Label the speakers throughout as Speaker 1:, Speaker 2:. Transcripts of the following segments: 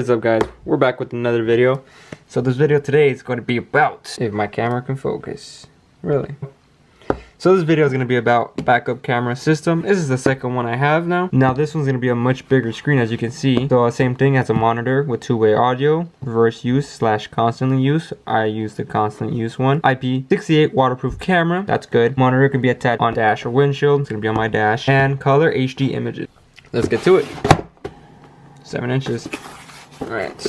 Speaker 1: What is up, guys? We're back with another video. So this video today is going to be about, if my camera can focus, really. So this video is going to be about backup camera system. This is the second one I have now. Now this one's going to be a much bigger screen, as you can see. So same thing, as a monitor with two-way audio, reverse use / constantly use. I use the constant use one. IP68 waterproof camera, that's good. Monitor can be attached on dash or windshield. It's going to be on my dash. And color HD images. Let's get to it. 7 inches. Alright.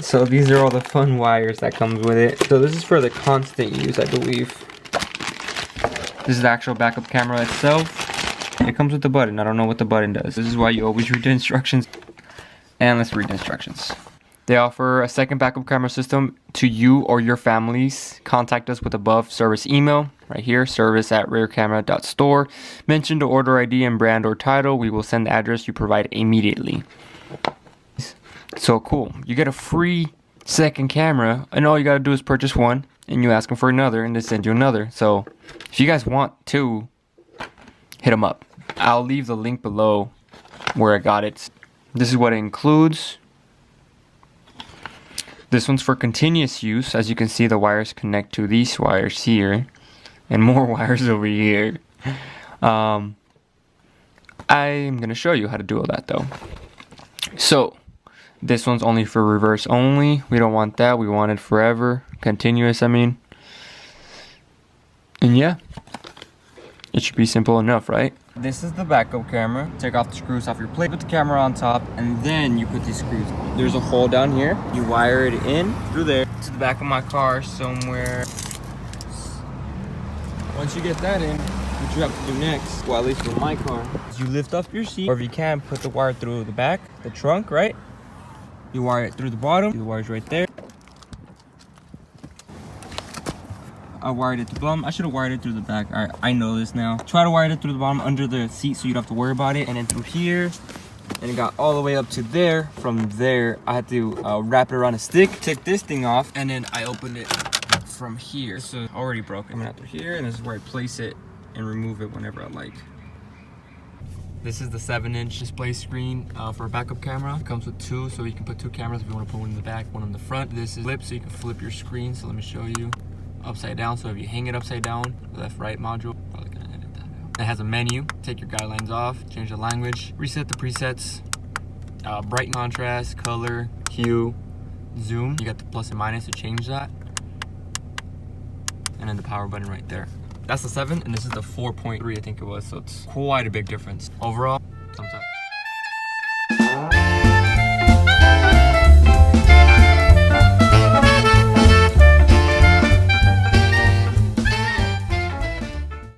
Speaker 1: So these are all the fun wires that comes with it. So this is for the constant use, I believe. This is the actual backup camera itself. It comes with the button. I don't know what the button does. This is why you always read the instructions. And let's read the instructions. They offer a second backup camera system to you or your families. Contact us with above service email. Right here, service@rearcamera.store. Mention the order ID and brand or title. We will send the address you provide immediately. So cool. You get a free second camera, and all you gotta do is purchase one, and you ask them for another, and they send you another. So if you guys want to, hit them up. I'll leave the link below where I got it. This is what it includes. This one's for continuous use. As you can see, the wires connect to these wires here, and more wires over here. I'm gonna show you how to do all that though. So this one's only for reverse only. We don't want that. We want it forever. Continuous, I mean. And yeah, it should be simple enough, right? This is the backup camera. Take off the screws off your plate, put the camera on top, and then you put these screws on. There's a hole down here. You wire it in through there to the back of my car somewhere. Once you get that in, what you have to do next, well, at least with my car, is you lift up your seat, or if you can, put the wire through the back, the trunk, right? You wire it through the bottom. The wire's right there. I wired it to the bottom. I should have wired it through the back. Alright, I know this now. Try to wire it through the bottom under the seat so you don't have to worry about it. And then through here. And it got all the way up to there. From there, I had to wrap it around a stick. Take this thing off. And then I opened it from here. This is already broken. Coming out through here. And this is where I place it and remove it whenever I like. This is the 7-inch display screen for a backup camera. It comes with two, so you can put two cameras if you want to put one in the back, one in the front. This is flip, so you can flip your screen. So let me show you. Upside down, so if you hang it upside down, left, right module, probably gonna edit that out. It has a menu. Take your guidelines off, change the language, reset the presets, bright contrast, color, hue, zoom. You got the plus and minus to change that. And then the power button right there. That's the 7, and this is the 4.3, I think it was, so it's quite a big difference. Overall, thumbs up.